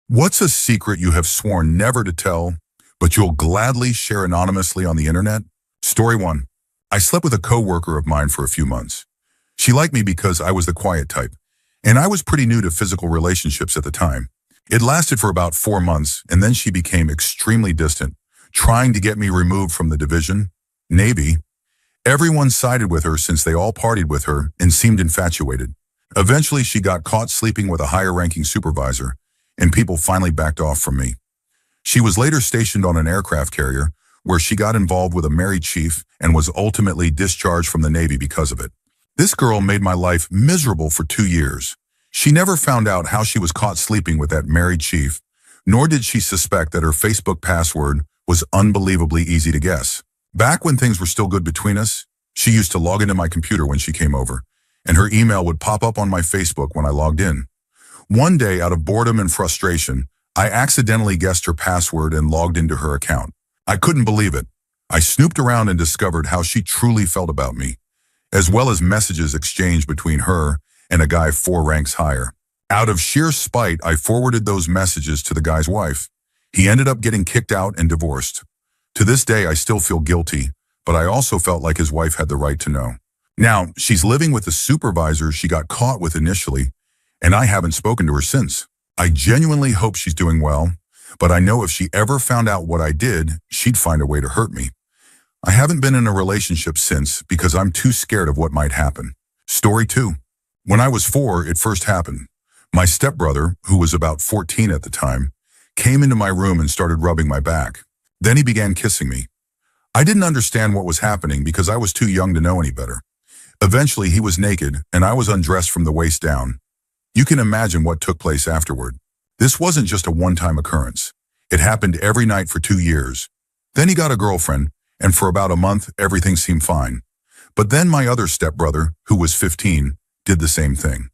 What's a secret you have sworn never to tell, but you'll gladly share anonymously on the internet? Story 1. I slept with a coworker of mine for a few months. She liked me because I was the quiet type, and I was pretty new to physical relationships at the time. It lasted for about 4 months, and then she became extremely distant, trying to get me removed from the division, Navy. Everyone sided with her since they all partied with her and seemed infatuated. Eventually, she got caught sleeping with a higher-ranking supervisor, and people finally backed off from me. She was later stationed on an aircraft carrier, where she got involved with a married chief and was ultimately discharged from the Navy because of it. This girl made my life miserable for 2 years. She never found out how she was caught sleeping with that married chief, nor did she suspect that her Facebook password was unbelievably easy to guess. Back when things were still good between us, she used to log into my computer when she came over, and her email would pop up on my Facebook when I logged in. One day, out of boredom and frustration, I accidentally guessed her password and logged into her account. I couldn't believe it. I snooped around and discovered how she truly felt about me, as well as messages exchanged between her and a guy 4 ranks higher. Out of sheer spite, I forwarded those messages to the guy's wife. He ended up getting kicked out and divorced. To this day, I still feel guilty, but I also felt like his wife had the right to know. Now, she's living with the supervisor she got caught with initially, and I haven't spoken to her since. I genuinely hope she's doing well, but I know if she ever found out what I did, she'd find a way to hurt me. I haven't been in a relationship since because I'm too scared of what might happen. Story 2. When I was 4, it first happened. My stepbrother, who was about 14 at the time, came into my room and started rubbing my back. Then he began kissing me. I didn't understand what was happening because I was too young to know any better. Eventually, he was naked, and I was undressed from the waist down. You can imagine what took place afterward. This wasn't just a one-time occurrence. It happened every night for 2 years. Then he got a girlfriend, and for about a month, everything seemed fine. But then my other stepbrother, who was 15, did the same thing.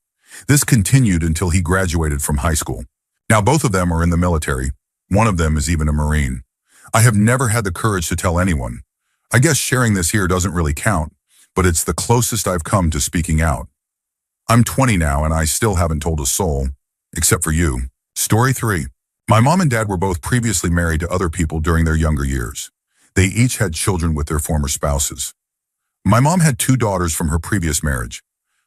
This continued until he graduated from high school. Now both of them are in the military. One of them is even a Marine. I have never had the courage to tell anyone. I guess sharing this here doesn't really count, but it's the closest I've come to speaking out. I'm 20 now and I still haven't told a soul, except for you. Story 3. My mom and dad were both previously married to other people during their younger years. They each had children with their former spouses. My mom had 2 daughters from her previous marriage.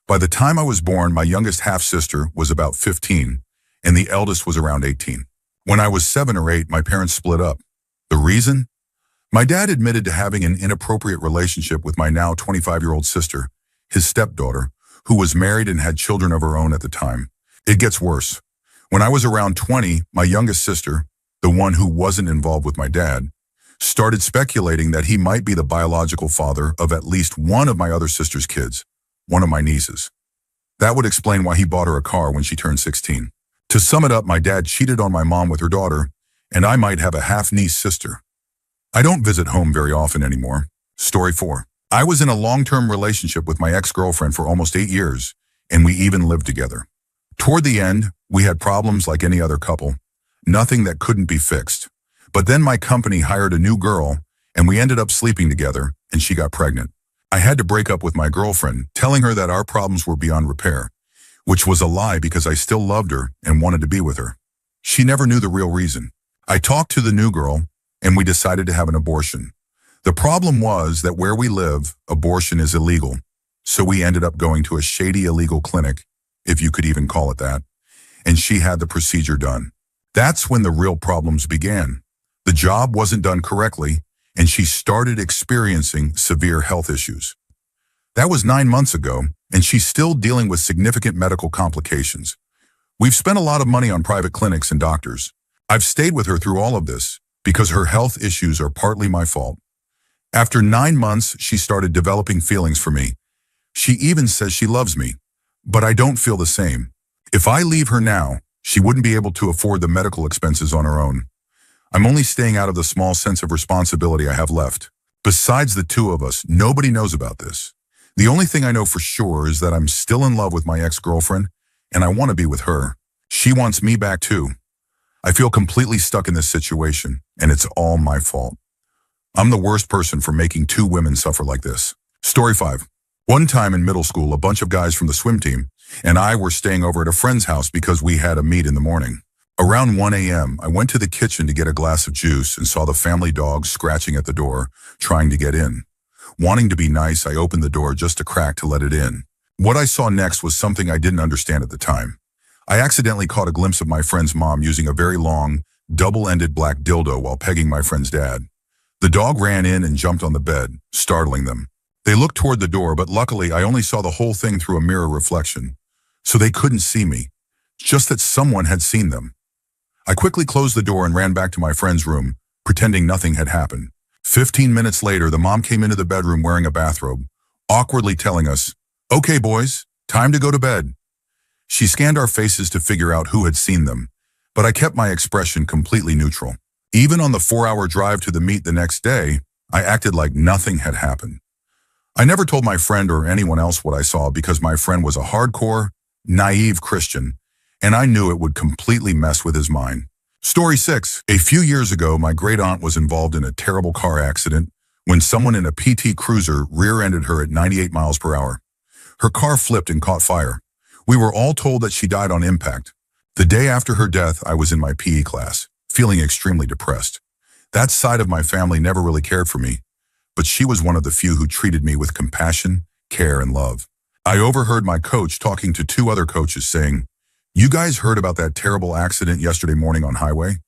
By the time I was born, my youngest half-sister was about 15, and the eldest was around 18. When I was 7 or 8, my parents split up. The reason? My dad admitted to having an inappropriate relationship with my now 25-year-old sister, his stepdaughter, who was married and had children of her own at the time. It gets worse. When I was around 20, my youngest sister, the one who wasn't involved with my dad, started speculating that he might be the biological father of at least one of my other sister's kids, one of my nieces. That would explain why he bought her a car when she turned 16. To sum it up, my dad cheated on my mom with her daughter, and I might have a half-niece sister. I don't visit home very often anymore. Story 4. I was in a long-term relationship with my ex-girlfriend for almost 8 years, and we even lived together. Toward the end, we had problems like any other couple, nothing that couldn't be fixed. But then my company hired a new girl, and we ended up sleeping together, and she got pregnant. I had to break up with my girlfriend, telling her that our problems were beyond repair, which was a lie because I still loved her and wanted to be with her. She never knew the real reason. I talked to the new girl, and we decided to have an abortion. The problem was that where we live, abortion is illegal, so we ended up going to a shady illegal clinic, if you could even call it that, and she had the procedure done. That's when the real problems began. The job wasn't done correctly, and she started experiencing severe health issues. That was 9 months ago, and she's still dealing with significant medical complications. We've spent a lot of money on private clinics and doctors. I've stayed with her through all of this because her health issues are partly my fault. After 9 months, she started developing feelings for me. She even says she loves me, but I don't feel the same. If I leave her now, she wouldn't be able to afford the medical expenses on her own. I'm only staying out of the small sense of responsibility I have left. Besides the 2 of us, nobody knows about this. The only thing I know for sure is that I'm still in love with my ex-girlfriend, and I want to be with her. She wants me back too. I feel completely stuck in this situation, and it's all my fault. I'm the worst person for making 2 women suffer like this. Story 5. One time in middle school, a bunch of guys from the swim team and I were staying over at a friend's house because we had a meet in the morning. Around 1 a.m., I went to the kitchen to get a glass of juice and saw the family dog scratching at the door, trying to get in. Wanting to be nice, I opened the door just a crack to let it in. What I saw next was something I didn't understand at the time. I accidentally caught a glimpse of my friend's mom using a very long, double-ended black dildo while pegging my friend's dad. The dog ran in and jumped on the bed, startling them. They looked toward the door, but luckily I only saw the whole thing through a mirror reflection, so they couldn't see me, just that someone had seen them. I quickly closed the door and ran back to my friend's room, pretending nothing had happened. 15 minutes later, the mom came into the bedroom wearing a bathrobe, awkwardly telling us, "Okay, boys, time to go to bed." She scanned our faces to figure out who had seen them, but I kept my expression completely neutral. Even on the 4-hour drive to the meet the next day, I acted like nothing had happened. I never told my friend or anyone else what I saw because my friend was a hardcore, naive Christian, and I knew it would completely mess with his mind. Story 6. A few years ago, my great-aunt was involved in a terrible car accident when someone in a PT Cruiser rear-ended her at 98 miles per hour. Her car flipped and caught fire. We were all told that she died on impact. The day after her death, I was in my PE class, feeling extremely depressed. That side of my family never really cared for me, but she was one of the few who treated me with compassion, care, and love. I overheard my coach talking to 2 other coaches saying, "You guys heard about that terrible accident yesterday morning on highway?"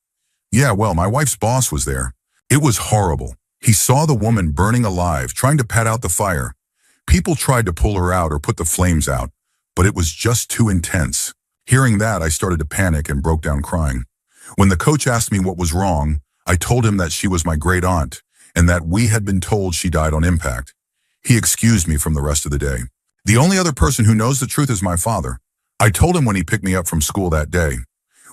"Yeah, well, my wife's boss was there. It was horrible. He saw the woman burning alive, trying to put out the fire. People tried to pull her out or put the flames out, but it was just too intense." Hearing that, I started to panic and broke down crying. When the coach asked me what was wrong, I told him that she was my great aunt and that we had been told she died on impact. He excused me from the rest of the day. The only other person who knows the truth is my father. I told him when he picked me up from school that day.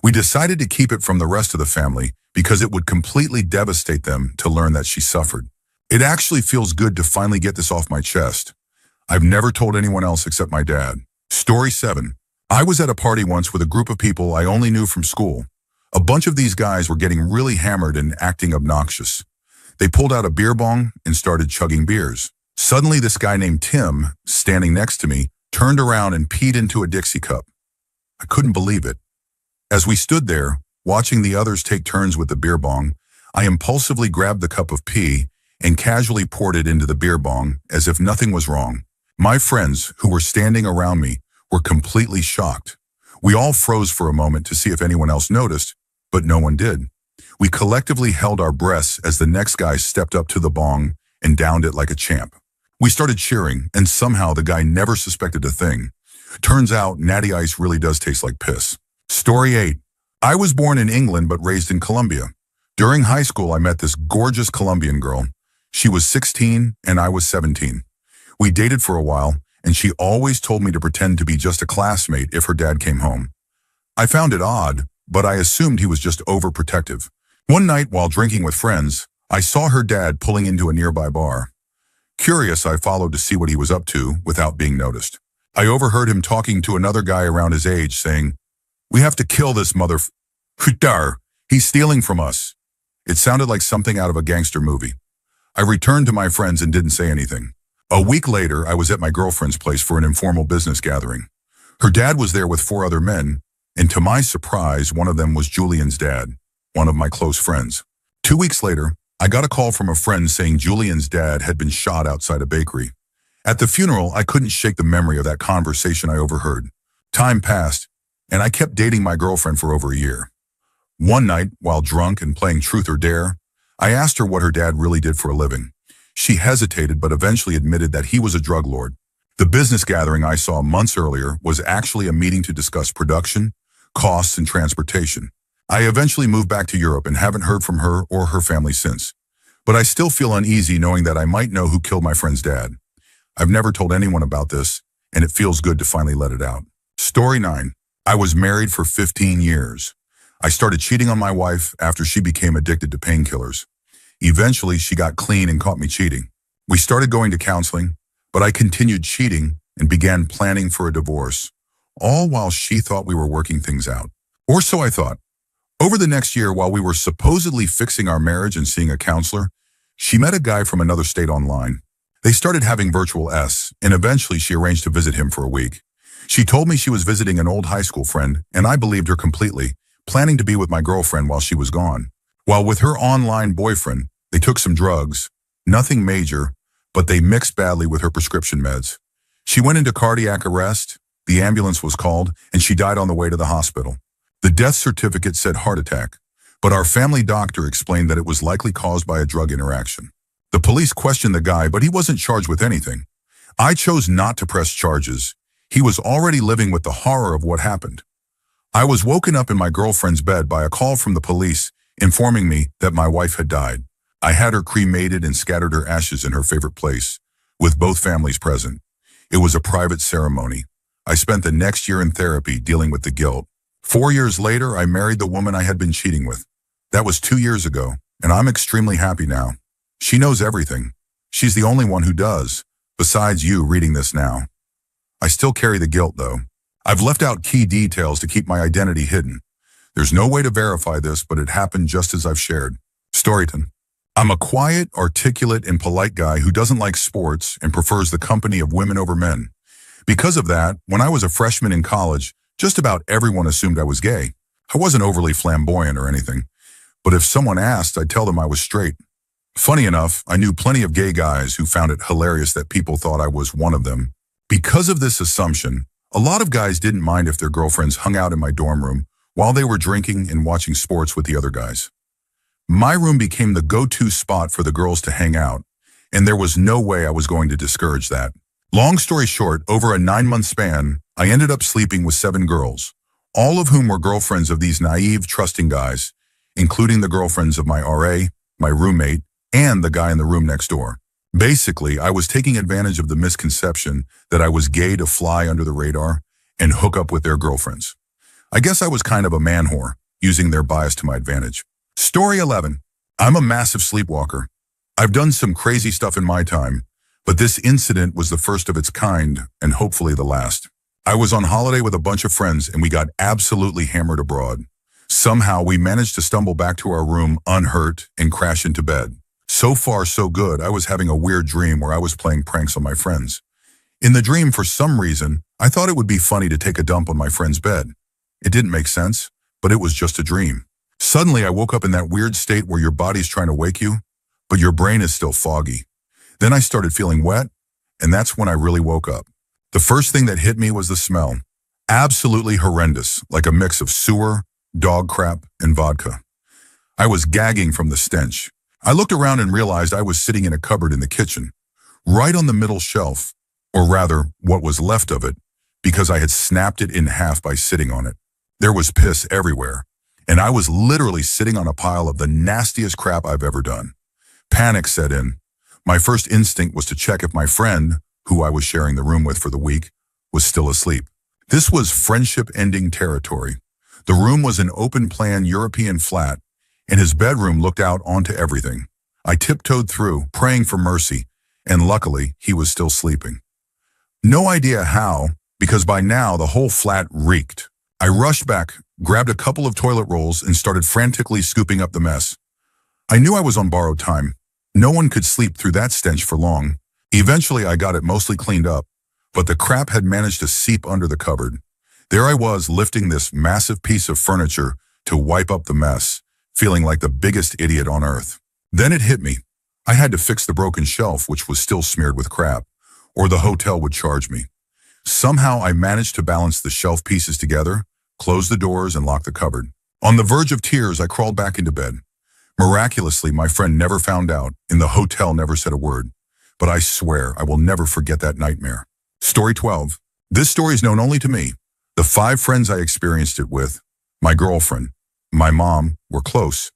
We decided to keep it from the rest of the family because it would completely devastate them to learn that she suffered. It actually feels good to finally get this off my chest. I've never told anyone else except my dad. Story 7. I was at a party once with a group of people I only knew from school. A bunch of these guys were getting really hammered and acting obnoxious. They pulled out a beer bong and started chugging beers. Suddenly, this guy named Tim, standing next to me, turned around and peed into a Dixie cup. I couldn't believe it. As we stood there, watching the others take turns with the beer bong, I impulsively grabbed the cup of pee and casually poured it into the beer bong as if nothing was wrong. My friends, who were standing around me, were completely shocked. We all froze for a moment to see if anyone else noticed, but no one did. We collectively held our breaths as the next guy stepped up to the bong and downed it like a champ. We started cheering, and somehow the guy never suspected a thing. Turns out, Natty Ice really does taste like piss. Story 8. I was born in England but raised in Colombia. During high school, I met this gorgeous Colombian girl. She was 16 and I was 17. We dated for a while, and she always told me to pretend to be just a classmate if her dad came home. I found it odd, but I assumed he was just overprotective. One night, while drinking with friends, I saw her dad pulling into a nearby bar. Curious, I followed to see what he was up to without being noticed. I overheard him talking to another guy around his age saying, "We have to kill this motherfucker. He's stealing from us." It sounded like something out of a gangster movie. I returned to my friends and didn't say anything. A week later, I was at my girlfriend's place for an informal business gathering. Her dad was there with 4 other men, and to my surprise, one of them was Julian's dad, one of my close friends. 2 weeks later, I got a call from a friend saying Julian's dad had been shot outside a bakery. At the funeral, I couldn't shake the memory of that conversation I overheard. Time passed, and I kept dating my girlfriend for over a year. One night, while drunk and playing Truth or Dare, I asked her what her dad really did for a living. She hesitated but eventually admitted that he was a drug lord. The business gathering I saw months earlier was actually a meeting to discuss production, costs, and transportation. I eventually moved back to Europe and haven't heard from her or her family since. But I still feel uneasy knowing that I might know who killed my friend's dad. I've never told anyone about this, and it feels good to finally let it out. Story 9. I was married for 15 years. I started cheating on my wife after she became addicted to painkillers. Eventually, she got clean and caught me cheating. We started going to counseling, but I continued cheating and began planning for a divorce, all while she thought we were working things out. Or so I thought. Over the next year, while we were supposedly fixing our marriage and seeing a counselor, she met a guy from another state online. They started having virtual S, and eventually she arranged to visit him for a week. She told me she was visiting an old high school friend, and I believed her completely, planning to be with my girlfriend while she was gone. While with her online boyfriend, they took some drugs. Nothing major, but they mixed badly with her prescription meds. She went into cardiac arrest, the ambulance was called, and she died on the way to the hospital. The death certificate said heart attack, but our family doctor explained that it was likely caused by a drug interaction. The police questioned the guy, but he wasn't charged with anything. I chose not to press charges. He was already living with the horror of what happened. I was woken up in my girlfriend's bed by a call from the police informing me that my wife had died. I had her cremated and scattered her ashes in her favorite place, with both families present. It was a private ceremony. I spent the next year in therapy dealing with the guilt. 4 years later, I married the woman I had been cheating with. That was 2 years ago, and I'm extremely happy now. She knows everything. She's the only one who does, besides you reading this now. I still carry the guilt, though. I've left out key details to keep my identity hidden. There's no way to verify this, but it happened just as I've shared. Storyton. I'm a quiet, articulate, and polite guy who doesn't like sports and prefers the company of women over men. Because of that, when I was a freshman in college, just about everyone assumed I was gay. I wasn't overly flamboyant or anything, but if someone asked, I'd tell them I was straight. Funny enough, I knew plenty of gay guys who found it hilarious that people thought I was one of them. Because of this assumption, a lot of guys didn't mind if their girlfriends hung out in my dorm room while they were drinking and watching sports with the other guys. My room became the go-to spot for the girls to hang out, and there was no way I was going to discourage that. Long story short, over a 9-month span, I ended up sleeping with 7 girls, all of whom were girlfriends of these naive, trusting guys, including the girlfriends of my RA, my roommate, and the guy in the room next door. Basically, I was taking advantage of the misconception that I was gay to fly under the radar and hook up with their girlfriends. I guess I was kind of a man whore, using their bias to my advantage. Story 11. I'm a massive sleepwalker. I've done some crazy stuff in my time, but this incident was the first of its kind and hopefully the last. I was on holiday with a bunch of friends and we got absolutely hammered abroad. Somehow we managed to stumble back to our room unhurt and crash into bed. So far, so good. I was having a weird dream where I was playing pranks on my friends. In the dream, for some reason, I thought it would be funny to take a dump on my friend's bed. It didn't make sense, but it was just a dream. Suddenly, I woke up in that weird state where your body's trying to wake you, but your brain is still foggy. Then I started feeling wet, and that's when I really woke up. The first thing that hit me was the smell. Absolutely horrendous, like a mix of sewer, dog crap, and vodka. I was gagging from the stench. I looked around and realized I was sitting in a cupboard in the kitchen, right on the middle shelf, or rather, what was left of it, because I had snapped it in half by sitting on it. There was piss everywhere, and I was literally sitting on a pile of the nastiest crap I've ever done. Panic set in. My first instinct was to check if my friend, who I was sharing the room with for the week, was still asleep. This was friendship-ending territory. The room was an open-plan European flat, and his bedroom looked out onto everything. I tiptoed through, praying for mercy, and luckily, he was still sleeping. No idea how, because by now the whole flat reeked. I rushed back, grabbed a couple of toilet rolls, and started frantically scooping up the mess. I knew I was on borrowed time. No one could sleep through that stench for long. Eventually, I got it mostly cleaned up, but the crap had managed to seep under the cupboard. There I was, lifting this massive piece of furniture to wipe up the mess, feeling like the biggest idiot on earth. Then it hit me. I had to fix the broken shelf, which was still smeared with crap, or the hotel would charge me. Somehow I managed to balance the shelf pieces together, close the doors, and lock the cupboard. On the verge of tears, I crawled back into bed. Miraculously, my friend never found out, and the hotel never said a word. But I swear I will never forget that nightmare. Story 12. This story is known only to me. The 5 friends I experienced it with, my girlfriend, my mom, were close.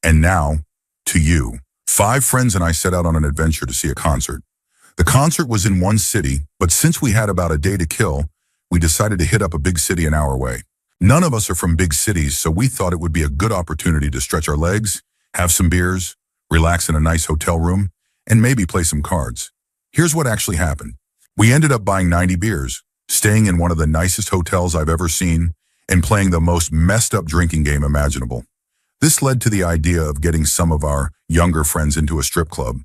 And now, to you. 5 friends and I set out on an adventure to see a concert. The concert was in one city, but since we had about a day to kill, we decided to hit up a big city an hour away. None of us are from big cities, so we thought it would be a good opportunity to stretch our legs, have some beers, relax in a nice hotel room, and maybe play some cards. Here's what actually happened. We ended up buying 90 beers, staying in one of the nicest hotels I've ever seen, and playing the most messed up drinking game imaginable. This led to the idea of getting some of our younger friends into a strip club.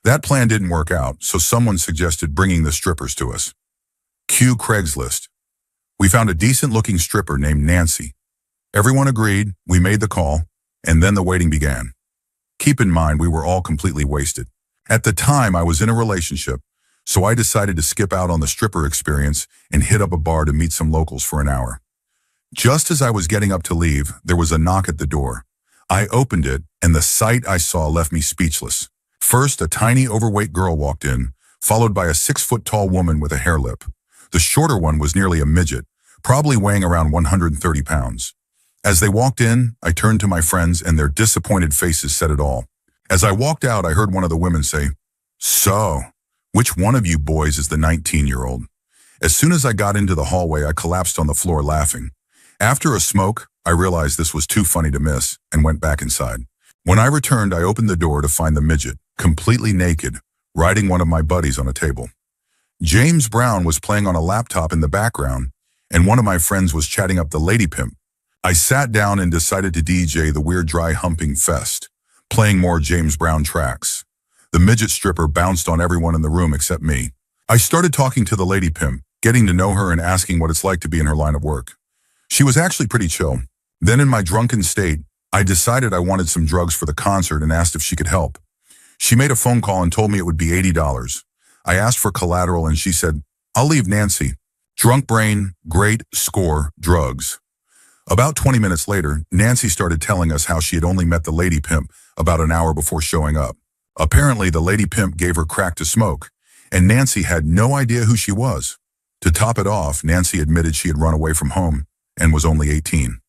That plan didn't work out, so someone suggested bringing the strippers to us. Cue Craigslist. We found a decent-looking stripper named Nancy. Everyone agreed, we made the call, and then the waiting began. Keep in mind, we were all completely wasted. At the time, I was in a relationship, so I decided to skip out on the stripper experience and hit up a bar to meet some locals for an hour. Just as I was getting up to leave, there was a knock at the door. I opened it, and the sight I saw left me speechless. First, a tiny, overweight girl walked in, followed by a 6-foot-tall woman with a hair lip. The shorter one was nearly a midget, probably weighing around 130 pounds. As they walked in, I turned to my friends, and their disappointed faces said it all. As I walked out, I heard one of the women say, "So, which one of you boys is the 19-year-old?" As soon as I got into the hallway, I collapsed on the floor laughing. After a smoke, I realized this was too funny to miss and went back inside. When I returned, I opened the door to find the midget, completely naked, riding one of my buddies on a table. James Brown was playing on a laptop in the background, and one of my friends was chatting up the lady pimp. I sat down and decided to DJ the Weird Dry Humping Fest, playing more James Brown tracks. The midget stripper bounced on everyone in the room except me. I started talking to the lady pimp, getting to know her and asking what it's like to be in her line of work. She was actually pretty chill. Then in my drunken state, I decided I wanted some drugs for the concert and asked if she could help. She made a phone call and told me it would be $80. I asked for collateral and she said, "I'll leave Nancy." Drunk brain, great score, drugs. About 20 minutes later, Nancy started telling us how she had only met the lady pimp about an hour before showing up. Apparently, the lady pimp gave her crack to smoke, and Nancy had no idea who she was. To top it off, Nancy admitted she had run away from home and was only 18.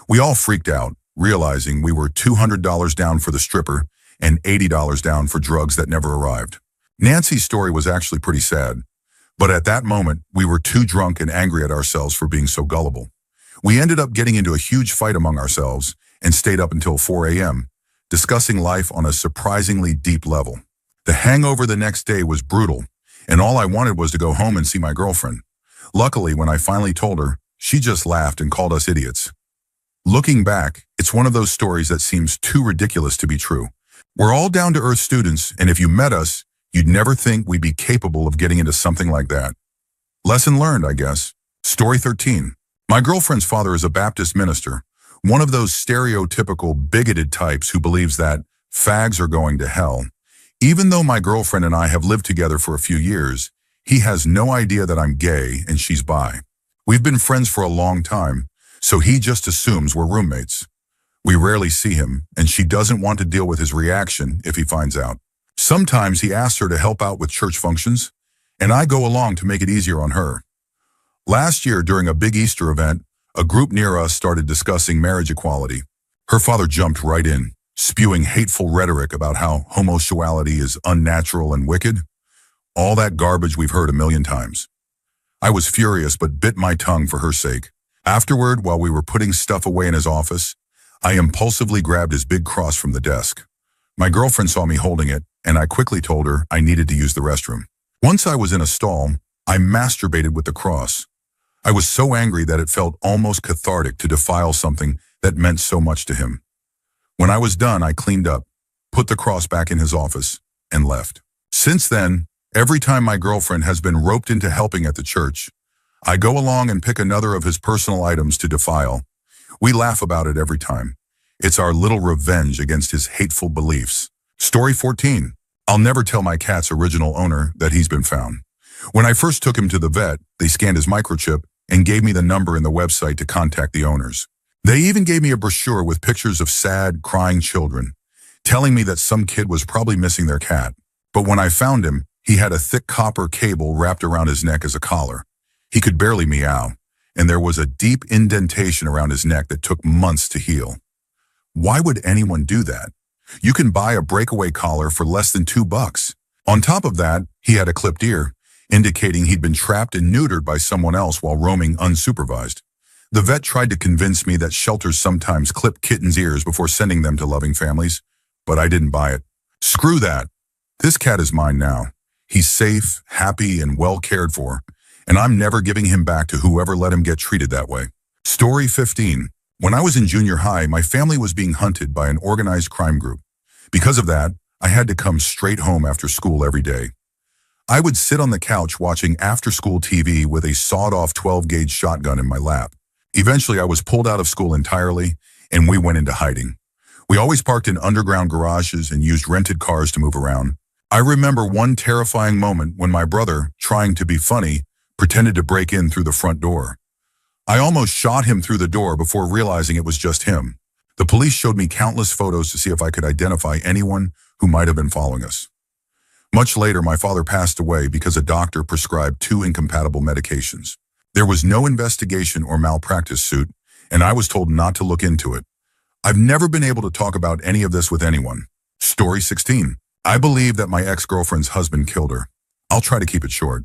We all freaked out, realizing we were $200 down for the stripper and $80 down for drugs that never arrived. Nancy's story was actually pretty sad, but at that moment, we were too drunk and angry at ourselves for being so gullible. We ended up getting into a huge fight among ourselves and stayed up until 4 a.m., discussing life on a surprisingly deep level. The hangover the next day was brutal, and all I wanted was to go home and see my girlfriend. Luckily, when I finally told her, she just laughed and called us idiots. Looking back, it's one of those stories that seems too ridiculous to be true. We're all down-to-earth students, and if you met us, you'd never think we'd be capable of getting into something like that. Lesson learned, I guess. Story 13. My girlfriend's father is a Baptist minister, one of those stereotypical bigoted types who believes that fags are going to hell. Even though my girlfriend and I have lived together for a few years, he has no idea that I'm gay and she's bi. We've been friends for a long time, so he just assumes we're roommates. We rarely see him, and she doesn't want to deal with his reaction if he finds out. Sometimes he asks her to help out with church functions, and I go along to make it easier on her. Last year, during a big Easter event, a group near us started discussing marriage equality. Her father jumped right in, spewing hateful rhetoric about how homosexuality is unnatural and wicked. All that garbage we've heard a million times. I was furious but bit my tongue for her sake. Afterward, while we were putting stuff away in his office, I impulsively grabbed his big cross from the desk. My girlfriend saw me holding it, and I quickly told her I needed to use the restroom. Once I was in a stall, I masturbated with the cross. I was so angry that it felt almost cathartic to defile something that meant so much to him. When I was done, I cleaned up, put the cross back in his office, and left. Since then, every time my girlfriend has been roped into helping at the church, I go along and pick another of his personal items to defile. We laugh about it every time. It's our little revenge against his hateful beliefs. Story 14. I'll never tell my cat's original owner that he's been found. When I first took him to the vet, they scanned his microchip and gave me the number in the website to contact the owners. They even gave me a brochure with pictures of sad, crying children, telling me that some kid was probably missing their cat. But when I found him, he had a thick copper cable wrapped around his neck as a collar. He could barely meow, and there was a deep indentation around his neck that took months to heal. Why would anyone do that? You can buy a breakaway collar for less than $2. On top of that, he had a clipped ear, indicating he'd been trapped and neutered by someone else while roaming unsupervised. The vet tried to convince me that shelters sometimes clip kittens' ears before sending them to loving families, but I didn't buy it. Screw that. This cat is mine now. He's safe, happy, and well cared for, and I'm never giving him back to whoever let him get treated that way. Story 15. When I was in junior high, my family was being hunted by an organized crime group. Because of that, I had to come straight home after school every day. I would sit on the couch watching after-school TV with a sawed-off 12-gauge shotgun in my lap. Eventually, I was pulled out of school entirely, and we went into hiding. We always parked in underground garages and used rented cars to move around. I remember one terrifying moment when my brother, trying to be funny, pretended to break in through the front door. I almost shot him through the door before realizing it was just him. The police showed me countless photos to see if I could identify anyone who might have been following us. Much later, my father passed away because a doctor prescribed two incompatible medications. There was no investigation or malpractice suit, and I was told not to look into it. I've never been able to talk about any of this with anyone. Story 16. I believe that my ex-girlfriend's husband killed her. I'll try to keep it short.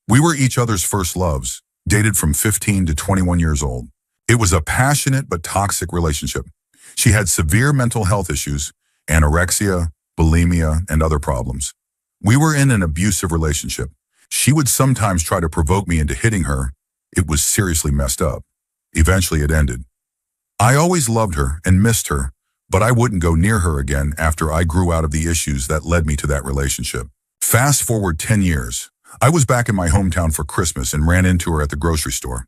We were each other's first loves, dated from 15 to 21 years old. It was a passionate but toxic relationship. She had severe mental health issues, anorexia, bulimia, and other problems. We were in an abusive relationship. She would sometimes try to provoke me into hitting her. It was seriously messed up. Eventually it ended. I always loved her and missed her, but I wouldn't go near her again after I grew out of the issues that led me to that relationship. Fast forward 10 years. I was back in my hometown for Christmas and ran into her at the grocery store.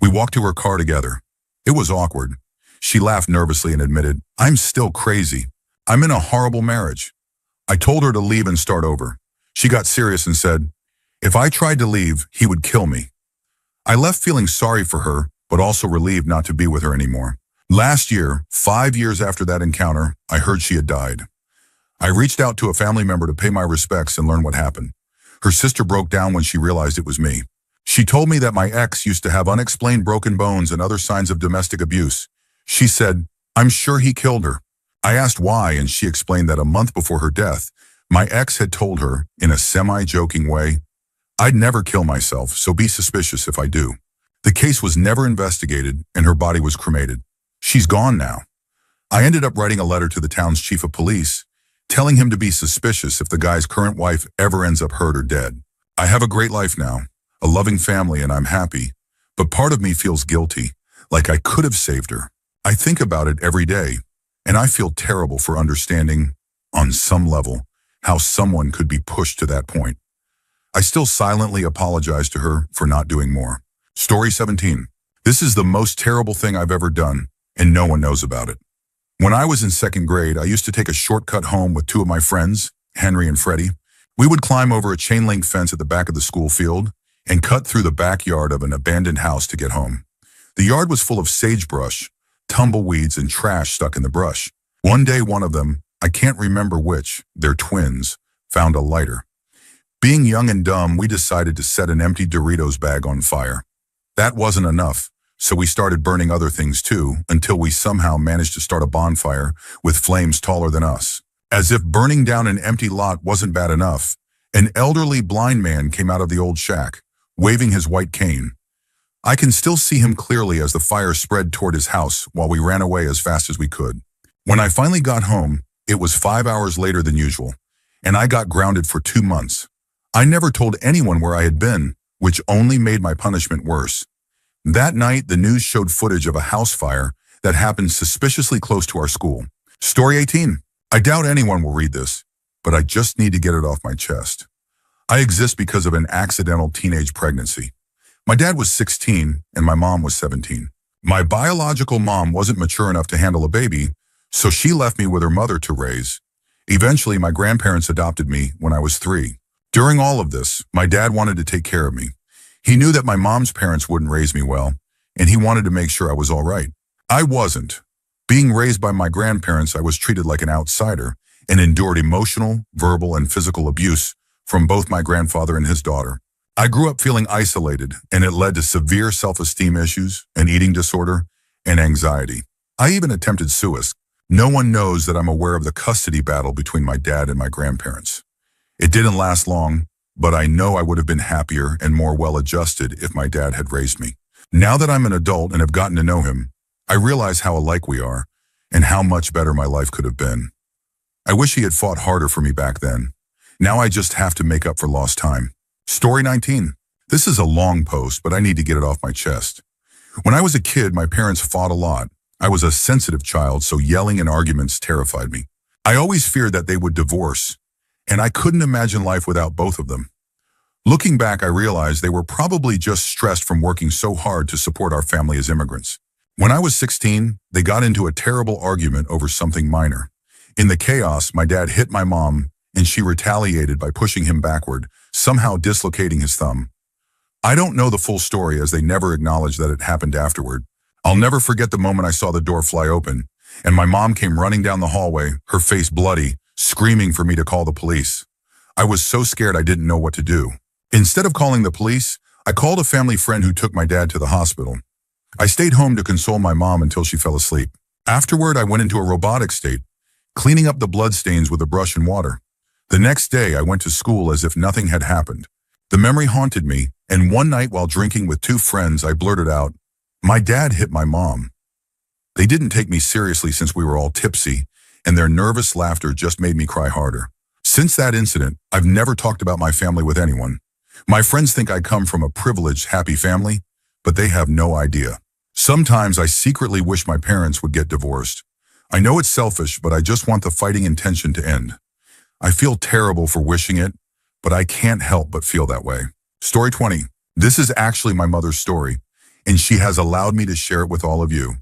We walked to her car together. It was awkward. She laughed nervously and admitted, "I'm still crazy. I'm in a horrible marriage." I told her to leave and start over. She got serious and said, "If I tried to leave, he would kill me." I left feeling sorry for her, but also relieved not to be with her anymore. Last year, 5 years after that encounter, I heard she had died. I reached out to a family member to pay my respects and learn what happened. Her sister broke down when she realized it was me. She told me that my ex used to have unexplained broken bones and other signs of domestic abuse. She said, "I'm sure he killed her." I asked why, and she explained that a month before her death, my ex had told her, in a semi-joking way, "I'd never kill myself, so be suspicious if I do." The case was never investigated, and her body was cremated. She's gone now. I ended up writing a letter to the town's chief of police, telling him to be suspicious if the guy's current wife ever ends up hurt or dead. I have a great life now, a loving family, and I'm happy, but part of me feels guilty, like I could have saved her. I think about it every day, and I feel terrible for understanding, on some level, how someone could be pushed to that point. I still silently apologize to her for not doing more. Story 17. This is the most terrible thing I've ever done, and no one knows about it. When I was in second grade, I used to take a shortcut home with two of my friends, Henry and Freddie. We would climb over a chain-link fence at the back of the school field and cut through the backyard of an abandoned house to get home. The yard was full of sagebrush, tumbleweeds, and trash stuck in the brush. One day, one of them, I can't remember which, they're twins, found a lighter. Being young and dumb, we decided to set an empty Doritos bag on fire. That wasn't enough, so we started burning other things too, until we somehow managed to start a bonfire with flames taller than us. As if burning down an empty lot wasn't bad enough, an elderly blind man came out of the old shack, waving his white cane. I can still see him clearly as the fire spread toward his house while we ran away as fast as we could. When I finally got home, it was 5 hours later than usual, and I got grounded for 2 months. I never told anyone where I had been, which only made my punishment worse. That night, the news showed footage of a house fire that happened suspiciously close to our school. Story 18. I doubt anyone will read this, but I just need to get it off my chest. I exist because of an accidental teenage pregnancy. My dad was 16 and my mom was 17. My biological mom wasn't mature enough to handle a baby, so she left me with her mother to raise. Eventually, my grandparents adopted me when I was 3. During all of this, my dad wanted to take care of me. He knew that my mom's parents wouldn't raise me well, and he wanted to make sure I was all right. I wasn't. Being raised by my grandparents, I was treated like an outsider and endured emotional, verbal, and physical abuse from both my grandfather and his daughter. I grew up feeling isolated, and it led to severe self-esteem issues, an eating disorder, and anxiety. I even attempted suicide. No one knows that I'm aware of the custody battle between my dad and my grandparents. It didn't last long, but I know I would have been happier and more well-adjusted if my dad had raised me. Now that I'm an adult and have gotten to know him, I realize how alike we are and how much better my life could have been. I wish he had fought harder for me back then. Now I just have to make up for lost time. Story 19. This is a long post, but I need to get it off my chest. When I was a kid, my parents fought a lot. I was a sensitive child, so yelling and arguments terrified me. I always feared that they would divorce, and I couldn't imagine life without both of them. Looking back, I realized they were probably just stressed from working so hard to support our family as immigrants. When I was 16, they got into a terrible argument over something minor. In the chaos, my dad hit my mom, and she retaliated by pushing him backward, somehow dislocating his thumb. I don't know the full story as they never acknowledged that it happened afterward. I'll never forget the moment I saw the door fly open, and my mom came running down the hallway, her face bloody, screaming for me to call the police. I was so scared I didn't know what to do. Instead of calling the police, I called a family friend who took my dad to the hospital. I stayed home to console my mom until she fell asleep. Afterward, I went into a robotic state, cleaning up the bloodstains with a brush and water. The next day, I went to school as if nothing had happened. The memory haunted me, and one night while drinking with two friends, I blurted out, "My dad hit my mom." They didn't take me seriously since we were all tipsy, and their nervous laughter just made me cry harder. Since that incident, I've never talked about my family with anyone. My friends think I come from a privileged, happy family, but they have no idea. Sometimes I secretly wish my parents would get divorced. I know it's selfish, but I just want the fighting intention to end. I feel terrible for wishing it, but I can't help but feel that way. Story 20. This is actually my mother's story, and she has allowed me to share it with all of you.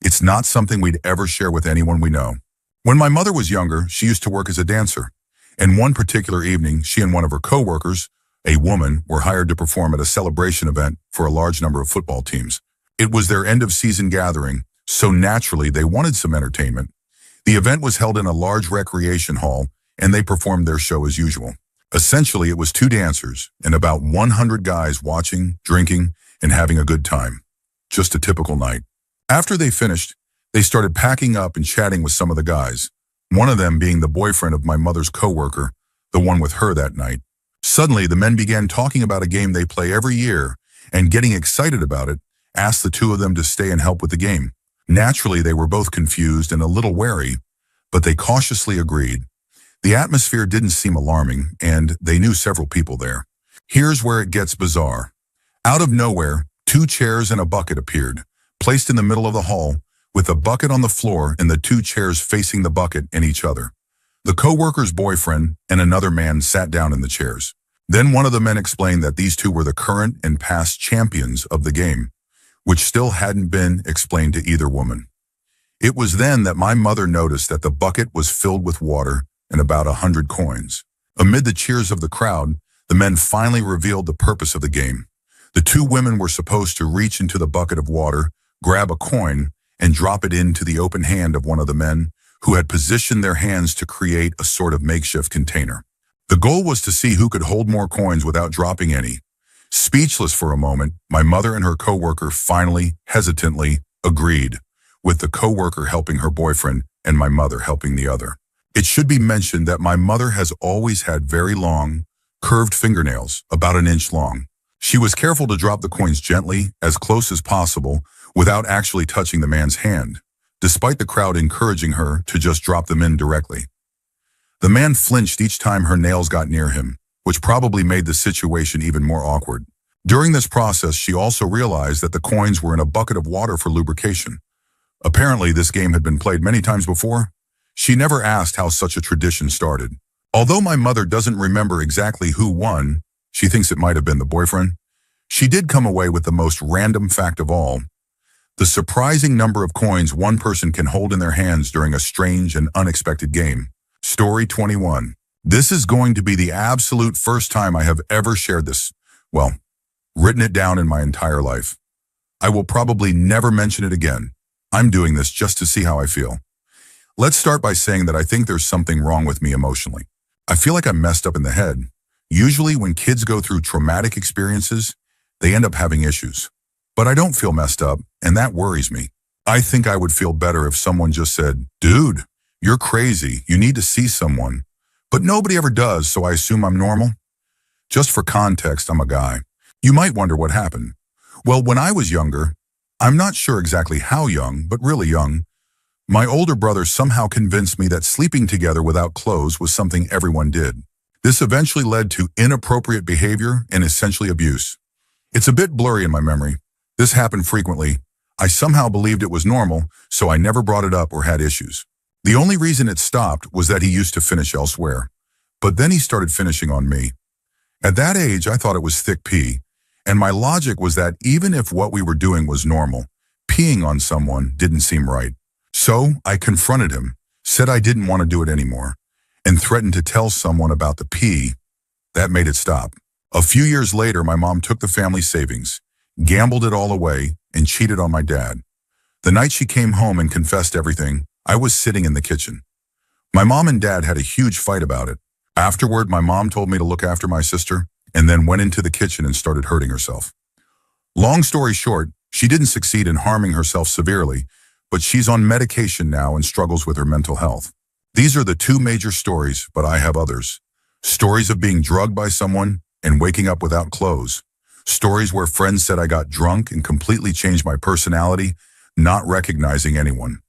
It's not something we'd ever share with anyone we know. When my mother was younger, she used to work as a dancer. And one particular evening, she and one of her co-workers, a woman, were hired to perform at a celebration event for a large number of football teams. It was their end-of-season gathering, so naturally they wanted some entertainment. The event was held in a large recreation hall, and they performed their show as usual. Essentially, it was two dancers and about 100 guys watching, drinking, and having a good time. Just a typical night. After they finished, they started packing up and chatting with some of the guys, one of them being the boyfriend of my mother's coworker, the one with her that night. Suddenly, the men began talking about a game they play every year, and getting excited about it, asked the two of them to stay and help with the game. Naturally, they were both confused and a little wary, but they cautiously agreed. The atmosphere didn't seem alarming, and they knew several people there. Here's where it gets bizarre. Out of nowhere, two chairs and a bucket appeared, placed in the middle of the hall, with a bucket on the floor and the two chairs facing the bucket and each other. The co-worker's boyfriend and another man sat down in the chairs. Then one of the men explained that these two were the current and past champions of the game, which still hadn't been explained to either woman. It was then that my mother noticed that the bucket was filled with water and about 100 coins. Amid the cheers of the crowd, the men finally revealed the purpose of the game. The two women were supposed to reach into the bucket of water, grab a coin, and drop it into the open hand of one of the men who had positioned their hands to create a sort of makeshift container. The goal was to see who could hold more coins without dropping any. Speechless for a moment, my mother and her co-worker finally, hesitantly, agreed, with the co-worker helping her boyfriend and my mother helping the other. It should be mentioned that my mother has always had very long, curved fingernails, about an inch long. She was careful to drop the coins gently, as close as possible, without actually touching the man's hand, despite the crowd encouraging her to just drop them in directly. The man flinched each time her nails got near him, which probably made the situation even more awkward. During this process, she also realized that the coins were in a bucket of water for lubrication. Apparently, this game had been played many times before. She never asked how such a tradition started. Although my mother doesn't remember exactly who won, she thinks it might have been the boyfriend, she did come away with the most random fact of all: the surprising number of coins one person can hold in their hands during a strange and unexpected game. Story 21. This is going to be the absolute first time I have ever shared this, well, written it down in my entire life. I will probably never mention it again. I'm doing this just to see how I feel. Let's start by saying that I think there's something wrong with me emotionally. I feel like I'm messed up in the head. Usually when kids go through traumatic experiences, they end up having issues. But I don't feel messed up, and that worries me. I think I would feel better if someone just said, "Dude, you're crazy, you need to see someone." But nobody ever does, so I assume I'm normal. Just for context, I'm a guy. You might wonder what happened. Well, when I was younger, I'm not sure exactly how young, but really young, my older brother somehow convinced me that sleeping together without clothes was something everyone did. This eventually led to inappropriate behavior and essentially abuse. It's a bit blurry in my memory. This happened frequently. I somehow believed it was normal, so I never brought it up or had issues. The only reason it stopped was that he used to finish elsewhere. But then he started finishing on me. At that age, I thought it was thick pee, and my logic was that even if what we were doing was normal, peeing on someone didn't seem right. So I confronted him, said I didn't want to do it anymore, and threatened to tell someone about the pee. That made it stop. A few years later, my mom took the family savings, gambled it all away, and cheated on my dad. The night she came home and confessed everything, I was sitting in the kitchen. My mom and dad had a huge fight about it. Afterward, my mom told me to look after my sister and then went into the kitchen and started hurting herself. Long story short, she didn't succeed in harming herself severely, but she's on medication now and struggles with her mental health. These are the two major stories, but I have others. Stories of being drugged by someone and waking up without clothes. Stories where friends said I got drunk and completely changed my personality, not recognizing anyone.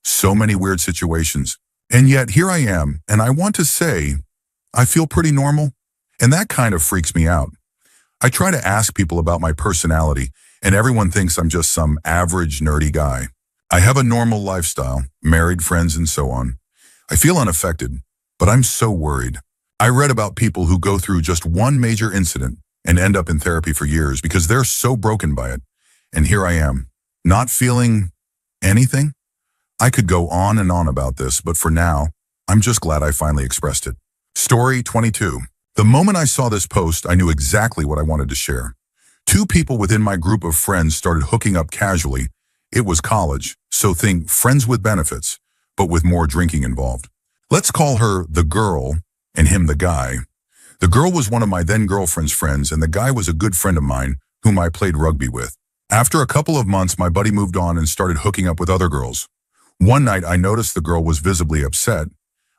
So many weird situations. And yet here I am, and I want to say, I feel pretty normal, and that kind of freaks me out. I try to ask people about my personality, and everyone thinks I'm just some average, nerdy guy. I have a normal lifestyle, married, friends, and so on. I feel unaffected, but I'm so worried. I read about people who go through just one major incident and end up in therapy for years because they're so broken by it. And here I am, not feeling anything. I could go on and on about this, but for now, I'm just glad I finally expressed it. Story 22. The moment I saw this post, I knew exactly what I wanted to share. Two people within my group of friends started hooking up casually. It was college, so think friends with benefits, but with more drinking involved. Let's call her the girl and him the guy. The girl was one of my then-girlfriend's friends, and the guy was a good friend of mine whom I played rugby with. After a couple of months, my buddy moved on and started hooking up with other girls. One night, I noticed the girl was visibly upset.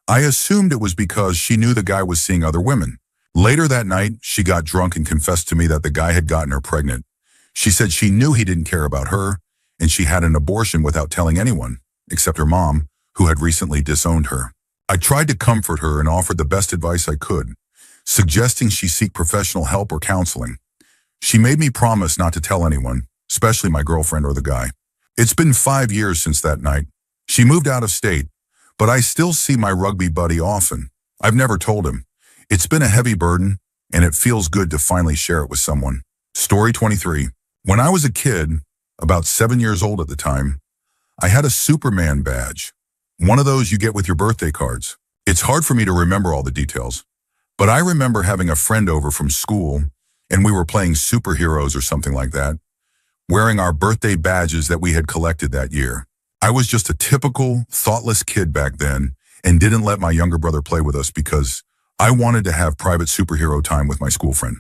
I assumed it was because she knew the guy was seeing other women. Later that night, she got drunk and confessed to me that the guy had gotten her pregnant. She said she knew he didn't care about her, and she had an abortion without telling anyone, except her mom, who had recently disowned her. I tried to comfort her and offered the best advice I could, suggesting she seek professional help or counseling. She made me promise not to tell anyone, especially my girlfriend or the guy. It's been 5 years since that night. She moved out of state, but I still see my rugby buddy often. I've never told him. It's been a heavy burden, and it feels good to finally share it with someone. Story 23. When I was a kid, about 7 years old at the time, I had a Superman badge. One of those you get with your birthday cards. It's hard for me to remember all the details, but I remember having a friend over from school, and we were playing superheroes or something like that, wearing our birthday badges that we had collected that year. I was just a typical, thoughtless kid back then and didn't let my younger brother play with us because I wanted to have private superhero time with my school friend.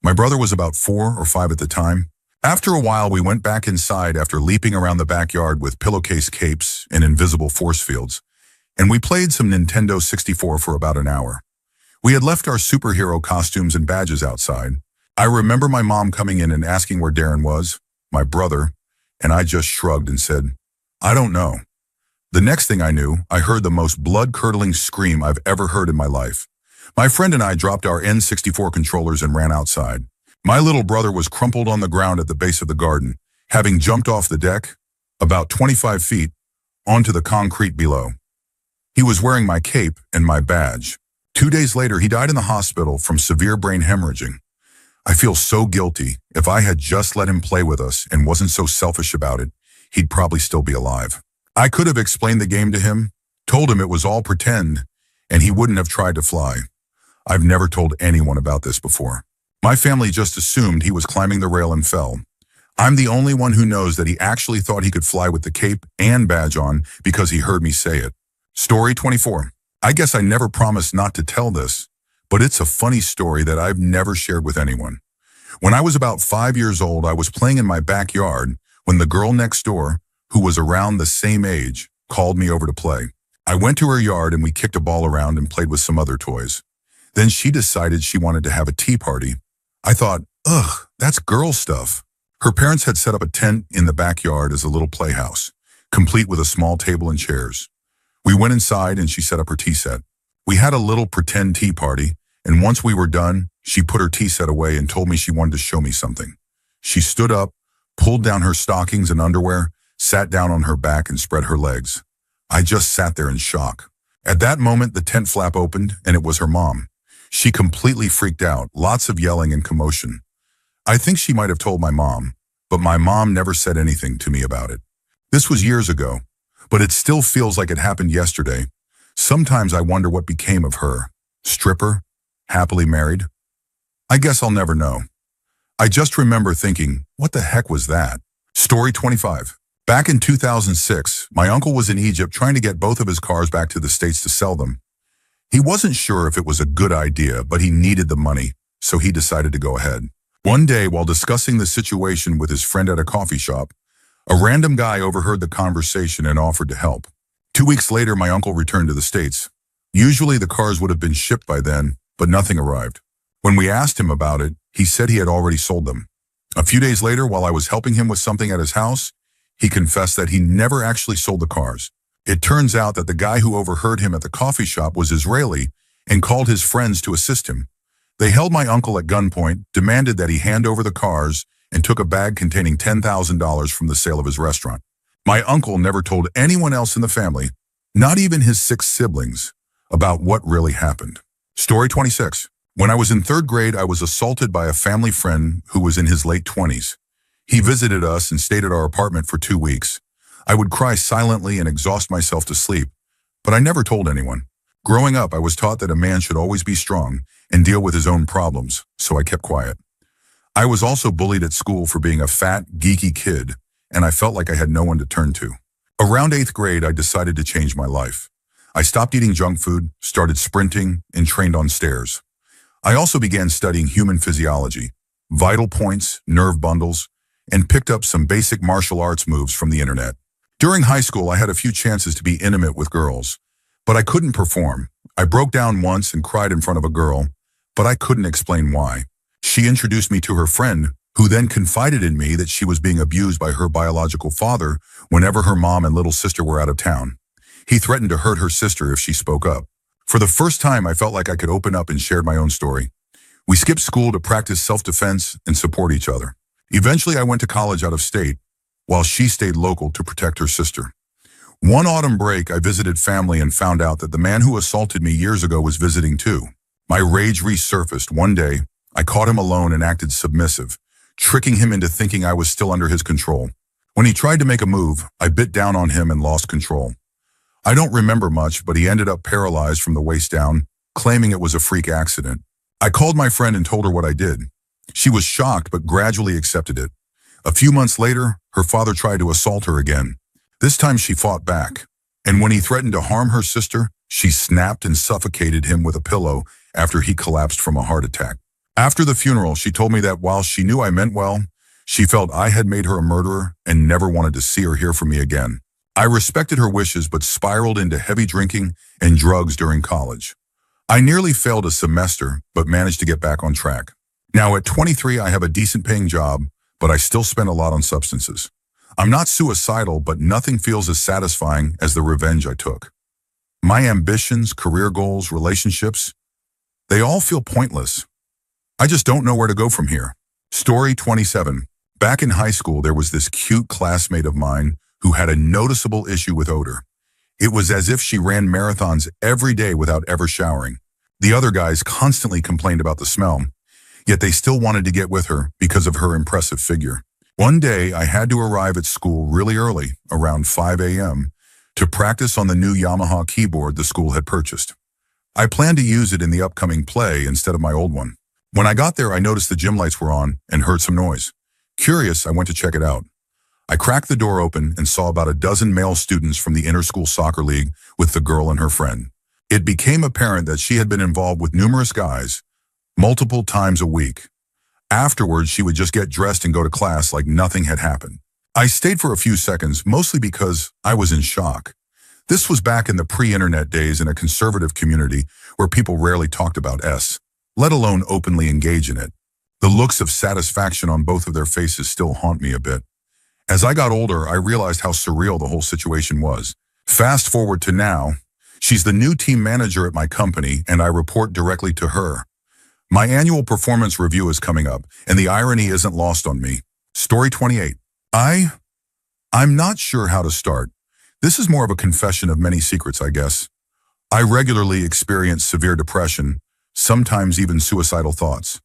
My brother was about 4 or 5 at the time. After a while, we went back inside after leaping around the backyard with pillowcase capes and invisible force fields, and we played some Nintendo 64 for about an hour. We had left our superhero costumes and badges outside. I remember my mom coming in and asking where Darren was, my brother, and I just shrugged and said, I don't know. The next thing I knew, I heard the most blood-curdling scream I've ever heard in my life. My friend and I dropped our N64 controllers and ran outside. My little brother was crumpled on the ground at the base of the garden, having jumped off the deck, about 25 feet, onto the concrete below. He was wearing my cape and my badge. 2 days later, he died in the hospital from severe brain hemorrhaging. I feel so guilty. If I had just let him play with us and wasn't so selfish about it, he'd probably still be alive. I could have explained the game to him, told him it was all pretend, and he wouldn't have tried to fly. I've never told anyone about this before. My family just assumed he was climbing the rail and fell. I'm the only one who knows that he actually thought he could fly with the cape and badge on because he heard me say it. Story 24. I guess I never promised not to tell this, but it's a funny story that I've never shared with anyone. When I was about 5 years old, I was playing in my backyard when the girl next door, who was around the same age, called me over to play. I went to her yard and we kicked a ball around and played with some other toys. Then she decided she wanted to have a tea party. I thought, ugh, that's girl stuff. Her parents had set up a tent in the backyard as a little playhouse, complete with a small table and chairs. We went inside and she set up her tea set. We had a little pretend tea party, and once we were done, she put her tea set away and told me she wanted to show me something. She stood up, pulled down her stockings and underwear, sat down on her back and spread her legs. I just sat there in shock. At that moment, the tent flap opened and it was her mom. She completely freaked out, lots of yelling and commotion. I think she might have told my mom, but my mom never said anything to me about it. This was years ago, but it still feels like it happened yesterday. Sometimes I wonder what became of her. Stripper? Happily married? I guess I'll never know. I just remember thinking, what the heck was that? Story 25. Back in 2006, my uncle was in Egypt trying to get both of his cars back to the States to sell them. He wasn't sure if it was a good idea, but he needed the money, so he decided to go ahead. One day, while discussing the situation with his friend at a coffee shop, a random guy overheard the conversation and offered to help. 2 weeks later, my uncle returned to the States. Usually the cars would have been shipped by then, but nothing arrived. When we asked him about it, he said he had already sold them. A few days later, while I was helping him with something at his house, he confessed that he never actually sold the cars. It turns out that the guy who overheard him at the coffee shop was Israeli and called his friends to assist him. They held my uncle at gunpoint, demanded that he hand over the cars, and took a bag containing $10,000 from the sale of his restaurant. My uncle never told anyone else in the family, not even his 6 siblings, about what really happened. Story 26. When I was in 3rd grade, I was assaulted by a family friend who was in his late 20s. He visited us and stayed at our apartment for 2 weeks. I would cry silently and exhaust myself to sleep, but I never told anyone. Growing up, I was taught that a man should always be strong and deal with his own problems, so I kept quiet. I was also bullied at school for being a fat, geeky kid, and I felt like I had no one to turn to. Around 8th grade, I decided to change my life. I stopped eating junk food, started sprinting, and trained on stairs. I also began studying human physiology, vital points, nerve bundles, and picked up some basic martial arts moves from the internet. During high school, I had a few chances to be intimate with girls, but I couldn't perform. I broke down once and cried in front of a girl, but I couldn't explain why. She introduced me to her friend, who then confided in me that she was being abused by her biological father whenever her mom and little sister were out of town. He threatened to hurt her sister if she spoke up. For the first time, I felt like I could open up and share my own story. We skipped school to practice self-defense and support each other. Eventually, I went to college out of state, while she stayed local to protect her sister. One autumn break, I visited family and found out that the man who assaulted me years ago was visiting too. My rage resurfaced. One day, I caught him alone and acted submissive, tricking him into thinking I was still under his control. When he tried to make a move, I bit down on him and lost control. I don't remember much, but he ended up paralyzed from the waist down, claiming it was a freak accident. I called my friend and told her what I did. She was shocked, but gradually accepted it. A few months later, her father tried to assault her again. This time she fought back, and when he threatened to harm her sister, she snapped and suffocated him with a pillow after he collapsed from a heart attack. After the funeral, she told me that while she knew I meant well, she felt I had made her a murderer and never wanted to see or hear from me again. I respected her wishes but spiraled into heavy drinking and drugs during college. I nearly failed a semester but managed to get back on track. Now at 23, I have a decent paying job, but I still spend a lot on substances. I'm not suicidal, but nothing feels as satisfying as the revenge I took. My ambitions, career goals, relationships, they all feel pointless. I just don't know where to go from here. Story 27. Back in high school, there was this cute classmate of mine who had a noticeable issue with odor. It was as if she ran marathons every day without ever showering. The other guys constantly complained about the smell, yet they still wanted to get with her because of her impressive figure. One day, I had to arrive at school really early, around 5 a.m., to practice on the new Yamaha keyboard the school had purchased. I planned to use it in the upcoming play instead of my old one. When I got there, I noticed the gym lights were on and heard some noise. Curious, I went to check it out. I cracked the door open and saw about a dozen male students from the inter-school soccer league with the girl and her friend. It became apparent that she had been involved with numerous guys, multiple times a week. Afterwards, she would just get dressed and go to class like nothing had happened. I stayed for a few seconds, mostly because I was in shock. This was back in the pre-internet days in a conservative community where people rarely talked about S, let alone openly engage in it. The looks of satisfaction on both of their faces still haunt me a bit. As I got older, I realized how surreal the whole situation was. Fast forward to now, she's the new team manager at my company and I report directly to her. My annual performance review is coming up, and the irony isn't lost on me. Story 28. I'm not sure how to start. This is more of a confession of many secrets, I guess. I regularly experience severe depression, sometimes even suicidal thoughts.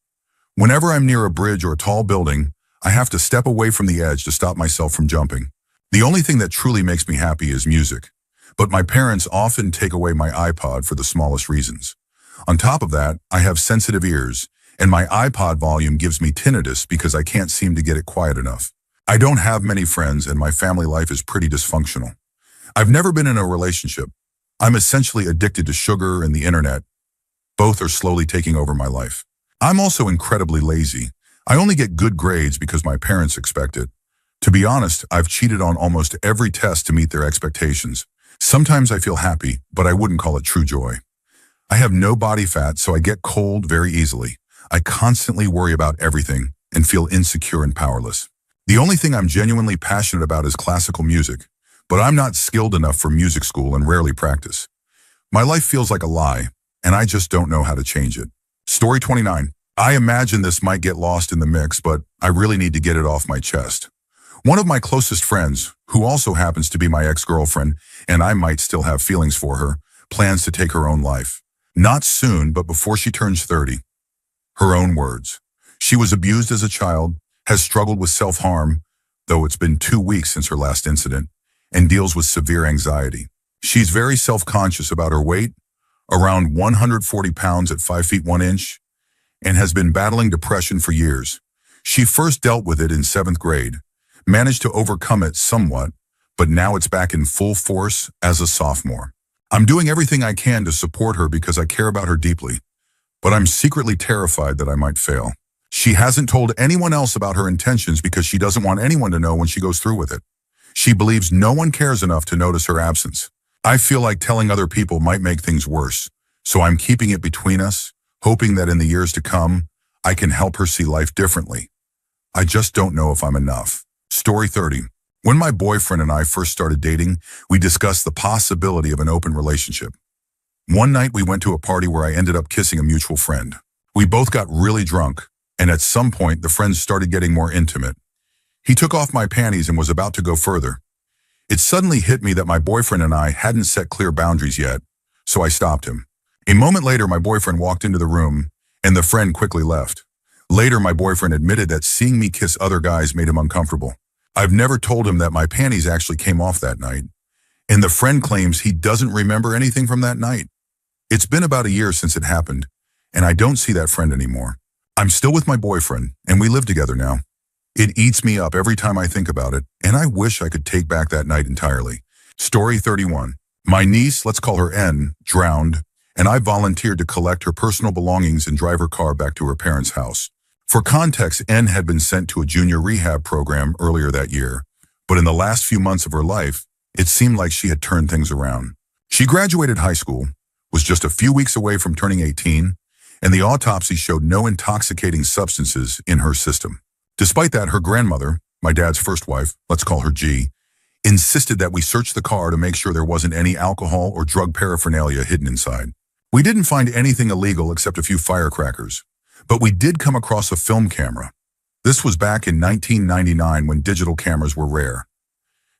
Whenever I'm near a bridge or a tall building, I have to step away from the edge to stop myself from jumping. The only thing that truly makes me happy is music, but my parents often take away my iPod for the smallest reasons. On top of that, I have sensitive ears, and my iPod volume gives me tinnitus because I can't seem to get it quiet enough. I don't have many friends, and my family life is pretty dysfunctional. I've never been in a relationship. I'm essentially addicted to sugar and the internet. Both are slowly taking over my life. I'm also incredibly lazy. I only get good grades because my parents expect it. To be honest, I've cheated on almost every test to meet their expectations. Sometimes I feel happy, but I wouldn't call it true joy. I have no body fat, so I get cold very easily. I constantly worry about everything and feel insecure and powerless. The only thing I'm genuinely passionate about is classical music, but I'm not skilled enough for music school and rarely practice. My life feels like a lie, and I just don't know how to change it. Story 29. I imagine this might get lost in the mix, but I really need to get it off my chest. One of my closest friends, who also happens to be my ex-girlfriend, and I might still have feelings for her, plans to take her own life. Not soon, but before she turns 30. Her own words. She was abused as a child, has struggled with self-harm, though it's been 2 weeks since her last incident, and deals with severe anxiety. She's very self-conscious about her weight, around 140 pounds at 5 feet 1 inch, and has been battling depression for years. She first dealt with it in 7th grade, managed to overcome it somewhat, but now it's back in full force as a sophomore. I'm doing everything I can to support her because I care about her deeply, but I'm secretly terrified that I might fail. She hasn't told anyone else about her intentions because she doesn't want anyone to know when she goes through with it. She believes no one cares enough to notice her absence. I feel like telling other people might make things worse, so I'm keeping it between us, hoping that in the years to come, I can help her see life differently. I just don't know if I'm enough. Story 30. When my boyfriend and I first started dating, we discussed the possibility of an open relationship. One night we went to a party where I ended up kissing a mutual friend. We both got really drunk, and at some point the friends started getting more intimate. He took off my panties and was about to go further. It suddenly hit me that my boyfriend and I hadn't set clear boundaries yet, so I stopped him. A moment later, my boyfriend walked into the room, and the friend quickly left. Later, my boyfriend admitted that seeing me kiss other guys made him uncomfortable. I've never told him that my panties actually came off that night, and the friend claims he doesn't remember anything from that night. It's been about a year since it happened, and I don't see that friend anymore. I'm still with my boyfriend, and we live together now. It eats me up every time I think about it, and I wish I could take back that night entirely. Story 31. My niece, let's call her N, drowned, and I volunteered to collect her personal belongings and drive her car back to her parents' house. For context, N had been sent to a junior rehab program earlier that year, but in the last few months of her life, it seemed like she had turned things around. She graduated high school, was just a few weeks away from turning 18, and the autopsy showed no intoxicating substances in her system. Despite that, her grandmother, my dad's first wife, let's call her G, insisted that we search the car to make sure there wasn't any alcohol or drug paraphernalia hidden inside. We didn't find anything illegal except a few firecrackers, but we did come across a film camera. This was back in 1999 when digital cameras were rare.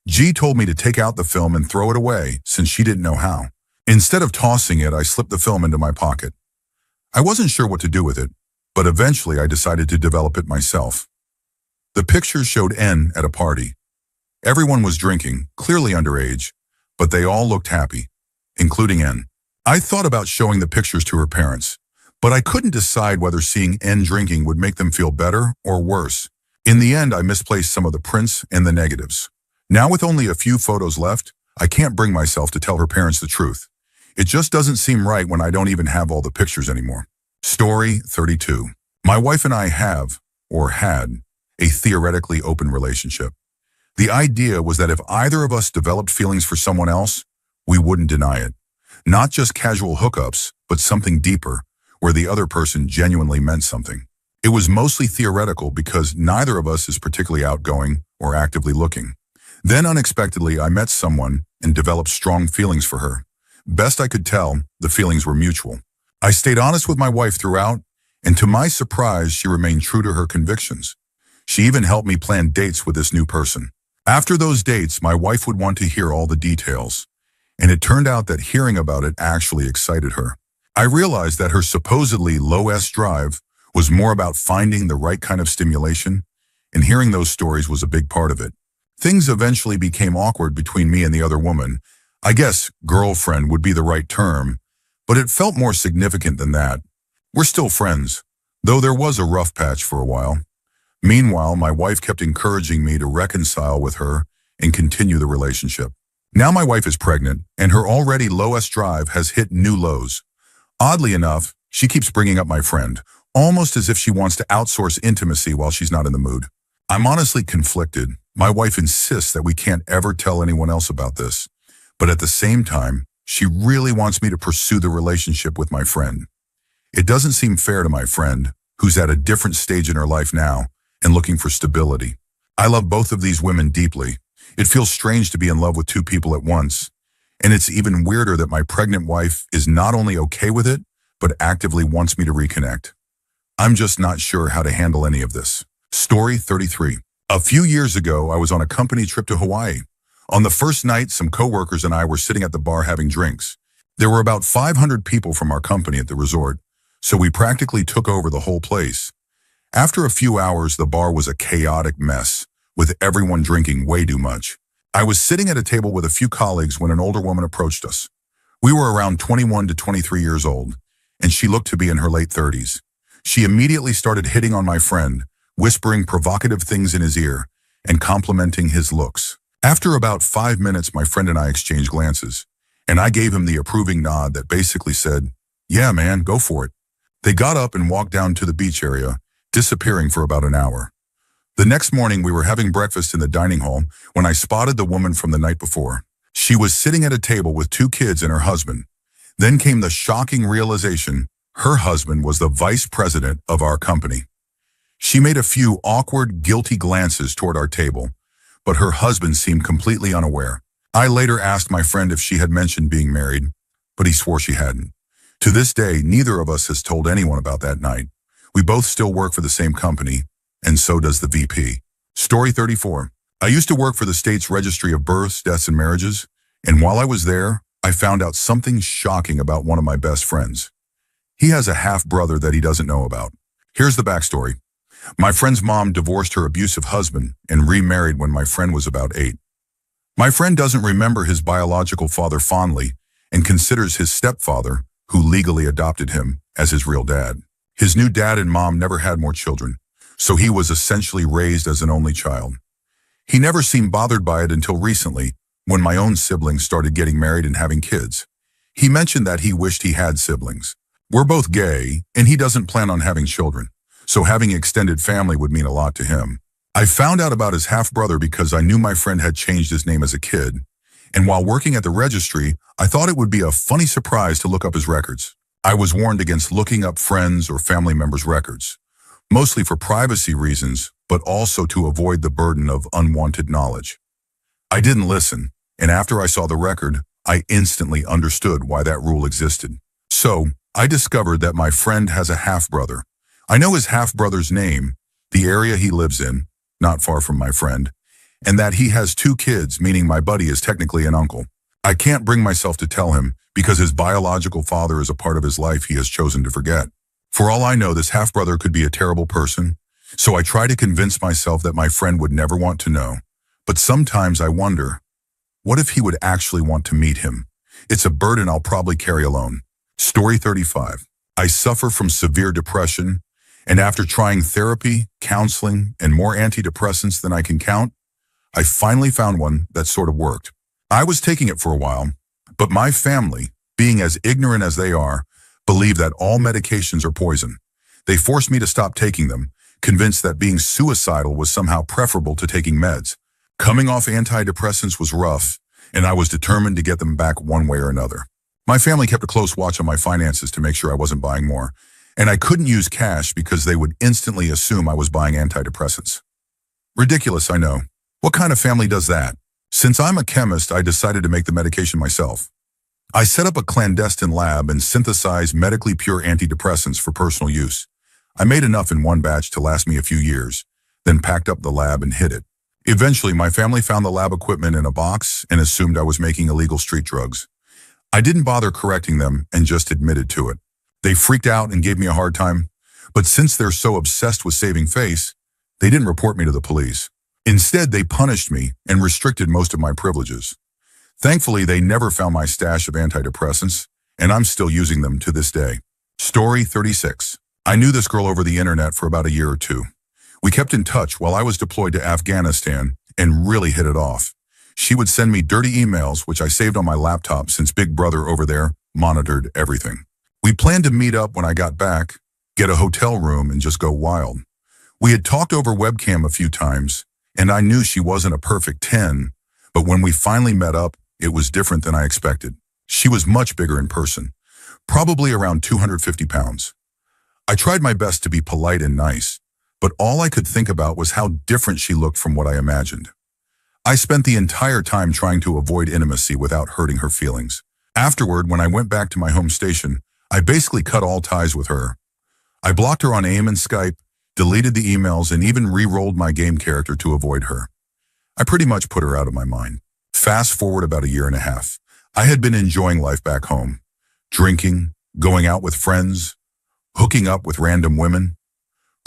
G told me to take out the film and throw it away since she didn't know how. Instead of tossing it, I slipped the film into my pocket. I wasn't sure what to do with it, but eventually I decided to develop it myself. The pictures showed N at a party. Everyone was drinking, clearly underage, but they all looked happy, including N. I thought about showing the pictures to her parents, but I couldn't decide whether seeing N drinking would make them feel better or worse. In the end, I misplaced some of the prints and the negatives. Now with only a few photos left, I can't bring myself to tell her parents the truth. It just doesn't seem right when I don't even have all the pictures anymore. Story 32. My wife and I have, or had, a theoretically open relationship. The idea was that if either of us developed feelings for someone else, we wouldn't deny it. Not just casual hookups, but something deeper, where the other person genuinely meant something. It was mostly theoretical because neither of us is particularly outgoing or actively looking. Then unexpectedly, I met someone and developed strong feelings for her. Best I could tell, the feelings were mutual. I stayed honest with my wife throughout, and to my surprise, she remained true to her convictions. She even helped me plan dates with this new person. After those dates, my wife would want to hear all the details, and it turned out that hearing about it actually excited her. I realized that her supposedly low S drive was more about finding the right kind of stimulation, and hearing those stories was a big part of it. Things eventually became awkward between me and the other woman. I guess girlfriend would be the right term, but it felt more significant than that. We're still friends, though there was a rough patch for a while. Meanwhile, my wife kept encouraging me to reconcile with her and continue the relationship. Now my wife is pregnant, and her already low S drive has hit new lows. Oddly enough, she keeps bringing up my friend, almost as if she wants to outsource intimacy while she's not in the mood. I'm honestly conflicted. My wife insists that we can't ever tell anyone else about this, but at the same time, she really wants me to pursue the relationship with my friend. It doesn't seem fair to my friend, who's at a different stage in her life now and looking for stability. I love both of these women deeply. It feels strange to be in love with two people at once, and it's even weirder that my pregnant wife is not only okay with it, but actively wants me to reconnect. I'm just not sure how to handle any of this. Story 33. A few years ago, I was on a company trip to Hawaii. On the first night, some coworkers and I were sitting at the bar having drinks. There were about 500 people from our company at the resort, so we practically took over the whole place. After a few hours, the bar was a chaotic mess, with everyone drinking way too much. I was sitting at a table with a few colleagues when an older woman approached us. We were around 21 to 23 years old, and she looked to be in her late 30s. She immediately started hitting on my friend, whispering provocative things in his ear and complimenting his looks. After about 5 minutes, my friend and I exchanged glances, and I gave him the approving nod that basically said, "Yeah, man, go for it." They got up and walked down to the beach area, disappearing for about an hour. The next morning, we were having breakfast in the dining hall when I spotted the woman from the night before. She was sitting at a table with 2 kids and her husband. Then came the shocking realization her husband was the vice president of our company. She made a few awkward, guilty glances toward our table, but her husband seemed completely unaware. I later asked my friend if she had mentioned being married, but he swore she hadn't. To this day, neither of us has told anyone about that night. We both still work for the same company, and so does the VP. Story 34. I used to work for the state's registry of births, deaths, and marriages, and while I was there, I found out something shocking about one of my best friends. He has a half-brother that he doesn't know about. Here's the backstory. My friend's mom divorced her abusive husband and remarried when my friend was about 8. My friend doesn't remember his biological father fondly and considers his stepfather, who legally adopted him, as his real dad. His new dad and mom never had more children, so he was essentially raised as an only child. He never seemed bothered by it until recently, when my own siblings started getting married and having kids. He mentioned that he wished he had siblings. We're both gay, and he doesn't plan on having children, so having extended family would mean a lot to him. I found out about his half-brother because I knew my friend had changed his name as a kid, and while working at the registry, I thought it would be a funny surprise to look up his records. I was warned against looking up friends or family members' records, mostly for privacy reasons, but also to avoid the burden of unwanted knowledge. I didn't listen, and after I saw the record, I instantly understood why that rule existed. So, I discovered that my friend has a half-brother. I know his half-brother's name, the area he lives in, not far from my friend, and that he has 2 kids, meaning my buddy is technically an uncle. I can't bring myself to tell him because his biological father is a part of his life he has chosen to forget. For all I know, this half-brother could be a terrible person, so I try to convince myself that my friend would never want to know. But sometimes I wonder, what if he would actually want to meet him? It's a burden I'll probably carry alone. Story 35. I suffer from severe depression, and after trying therapy, counseling, and more antidepressants than I can count, I finally found one that sort of worked. I was taking it for a while, but my family, being as ignorant as they are, believe that all medications are poison. They forced me to stop taking them, convinced that being suicidal was somehow preferable to taking meds. Coming off antidepressants was rough, and I was determined to get them back one way or another. My family kept a close watch on my finances to make sure I wasn't buying more, and I couldn't use cash because they would instantly assume I was buying antidepressants. Ridiculous, I know. What kind of family does that? Since I'm a chemist, I decided to make the medication myself. I set up a clandestine lab and synthesized medically pure antidepressants for personal use. I made enough in one batch to last me a few years, then packed up the lab and hid it. Eventually, my family found the lab equipment in a box and assumed I was making illegal street drugs. I didn't bother correcting them and just admitted to it. They freaked out and gave me a hard time, but since they're so obsessed with saving face, they didn't report me to the police. Instead, they punished me and restricted most of my privileges. Thankfully, they never found my stash of antidepressants, and I'm still using them to this day. Story 36. I knew this girl over the internet for about a year or two. We kept in touch while I was deployed to Afghanistan and really hit it off. She would send me dirty emails, which I saved on my laptop since Big Brother over there monitored everything. We planned to meet up when I got back, get a hotel room, and just go wild. We had talked over webcam a few times, and I knew she wasn't a perfect 10, but when we finally met up, it was different than I expected. She was much bigger in person, probably around 250 pounds. I tried my best to be polite and nice, but all I could think about was how different she looked from what I imagined. I spent the entire time trying to avoid intimacy without hurting her feelings. Afterward, when I went back to my home station, I basically cut all ties with her. I blocked her on AIM and Skype, deleted the emails, and even re-rolled my game character to avoid her. I pretty much put her out of my mind. Fast forward about a year and a half. I had been enjoying life back home, drinking, going out with friends, hooking up with random women.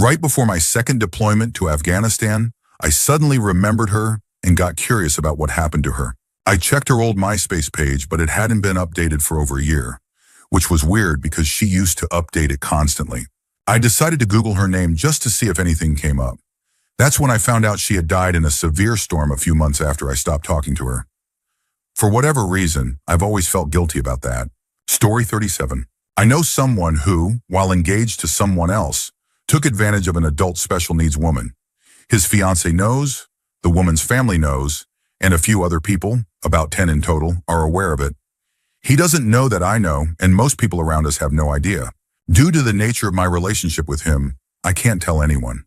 Right before my second deployment to Afghanistan, I suddenly remembered her and got curious about what happened to her. I checked her old MySpace page, but it hadn't been updated for over a year, which was weird because she used to update it constantly. I decided to Google her name just to see if anything came up. That's when I found out she had died in a severe storm a few months after I stopped talking to her. For whatever reason, I've always felt guilty about that. Story 37. I know someone who, while engaged to someone else, took advantage of an adult special needs woman. His fiancée knows, the woman's family knows, and a few other people, about 10 in total, are aware of it. He doesn't know that I know, and most people around us have no idea. Due to the nature of my relationship with him, I can't tell anyone.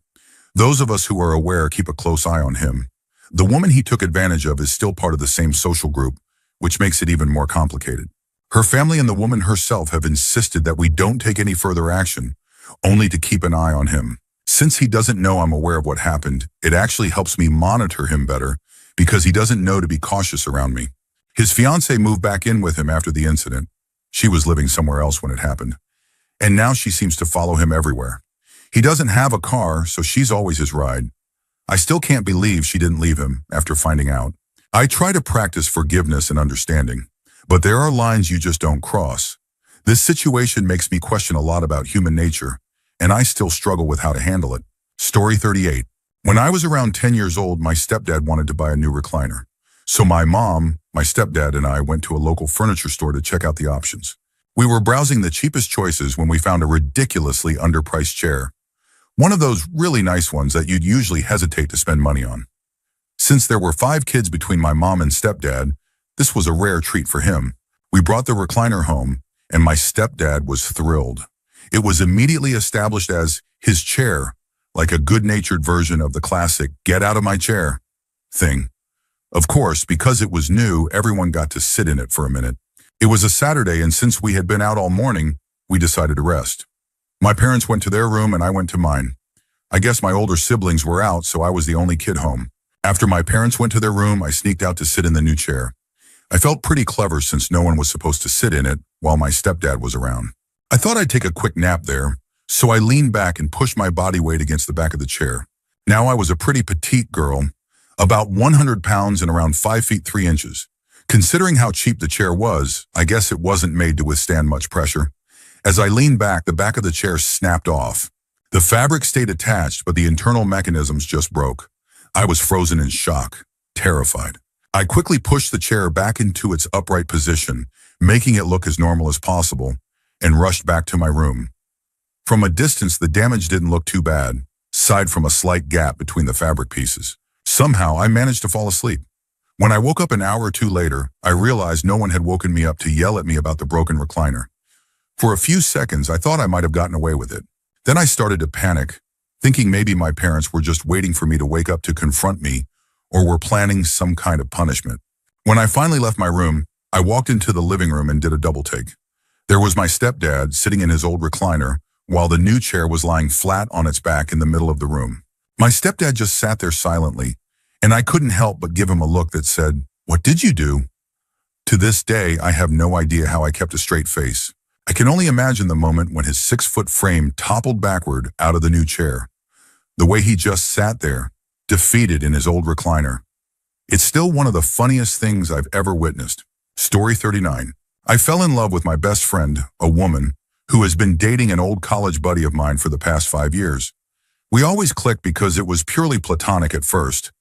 Those of us who are aware keep a close eye on him. The woman he took advantage of is still part of the same social group, which makes it even more complicated. Her family and the woman herself have insisted that we don't take any further action, only to keep an eye on him. Since he doesn't know I'm aware of what happened, it actually helps me monitor him better because he doesn't know to be cautious around me. His fiancée moved back in with him after the incident. She was living somewhere else when it happened. And now she seems to follow him everywhere. He doesn't have a car, so she's always his ride. I still can't believe she didn't leave him after finding out. I try to practice forgiveness and understanding, but there are lines you just don't cross. This situation makes me question a lot about human nature, and I still struggle with how to handle it. Story 38. When I was around 10 years old, my stepdad wanted to buy a new recliner. So my mom, my stepdad, and I went to a local furniture store to check out the options. We were browsing the cheapest choices when we found a ridiculously underpriced chair. One of those really nice ones that you'd usually hesitate to spend money on. Since there were 5 kids between my mom and stepdad, this was a rare treat for him. We brought the recliner home, and my stepdad was thrilled. It was immediately established as his chair, like a good-natured version of the classic "get out of my chair" thing. Of course, because it was new, everyone got to sit in it for a minute. It was a Saturday, and since we had been out all morning, we decided to rest. My parents went to their room and I went to mine. I guess my older siblings were out, so I was the only kid home. After my parents went to their room, I sneaked out to sit in the new chair. I felt pretty clever since no one was supposed to sit in it while my stepdad was around. I thought I'd take a quick nap there, so I leaned back and pushed my body weight against the back of the chair. Now I was a pretty petite girl, about 100 pounds and around 5 feet 3 inches. Considering how cheap the chair was, I guess it wasn't made to withstand much pressure. As I leaned back, the back of the chair snapped off. The fabric stayed attached, but the internal mechanisms just broke. I was frozen in shock, terrified. I quickly pushed the chair back into its upright position, making it look as normal as possible, and rushed back to my room. From a distance, the damage didn't look too bad, aside from a slight gap between the fabric pieces. Somehow, I managed to fall asleep. When I woke up an hour or two later, I realized no one had woken me up to yell at me about the broken recliner. For a few seconds, I thought I might have gotten away with it. Then I started to panic, thinking maybe my parents were just waiting for me to wake up to confront me or were planning some kind of punishment. When I finally left my room, I walked into the living room and did a double take. There was my stepdad sitting in his old recliner, while the new chair was lying flat on its back in the middle of the room. My stepdad just sat there silently, and I couldn't help but give him a look that said, "What did you do?" To this day, I have no idea how I kept a straight face. I can only imagine the moment when his 6-foot frame toppled backward out of the new chair. The way he just sat there, defeated in his old recliner. It's still one of the funniest things I've ever witnessed. Story 39. I fell in love with my best friend, a woman, who has been dating an old college buddy of mine for the past 5 years. We always clicked because it was purely platonic at first.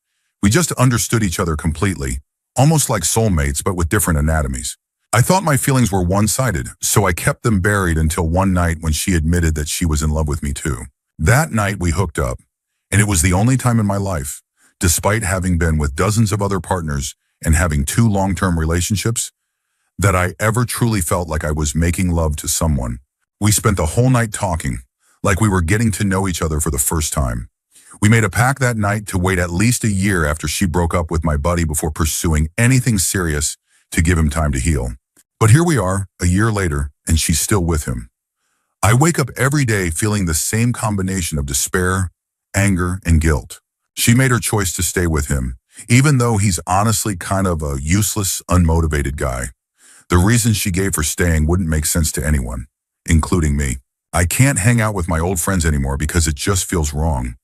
We just understood each other completely, almost like soulmates but with different anatomies. I thought my feelings were one-sided, so I kept them buried until one night when she admitted that she was in love with me too. That night we hooked up, and it was the only time in my life, despite having been with dozens of other partners and having 2 long-term relationships, that I ever truly felt like I was making love to someone. We spent the whole night talking, like we were getting to know each other for the first time. We made a pact that night to wait at least a year after she broke up with my buddy before pursuing anything serious to give him time to heal. But here we are, a year later, and she's still with him. I wake up every day feeling the same combination of despair, anger, and guilt. She made her choice to stay with him, even though he's honestly kind of a useless, unmotivated guy. The reasons she gave for staying wouldn't make sense to anyone, including me. I can't hang out with my old friends anymore because it just feels wrong.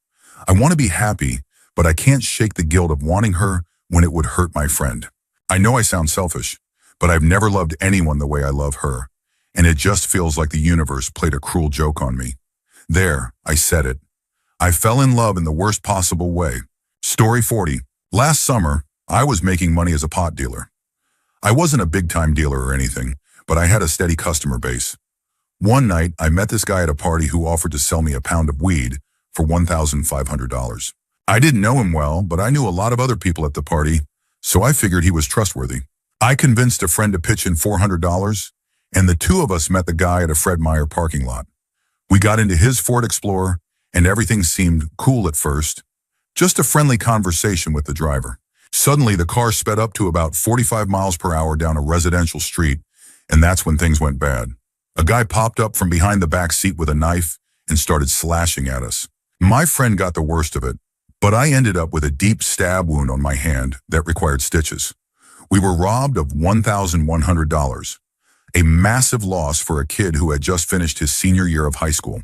I want to be happy, but I can't shake the guilt of wanting her when it would hurt my friend. I know I sound selfish, but I've never loved anyone the way I love her, and it just feels like the universe played a cruel joke on me. There, I said it. I fell in love in the worst possible way. Story 40. Last summer, I was making money as a pot dealer. I wasn't a big-time dealer or anything, but I had a steady customer base. One night, I met this guy at a party who offered to sell me a pound of weed for $1,500. I didn't know him well, but I knew a lot of other people at the party, so I figured he was trustworthy. I convinced a friend to pitch in $400, and the 2 of us met the guy at a Fred Meyer parking lot. We got into his Ford Explorer, and everything seemed cool at first. Just a friendly conversation with the driver. Suddenly, the car sped up to about 45 miles per hour down a residential street, and that's when things went bad. A guy popped up from behind the back seat with a knife and started slashing at us. My friend got the worst of it, but I ended up with a deep stab wound on my hand that required stitches. We were robbed of $1,100, a massive loss for a kid who had just finished his senior year of high school.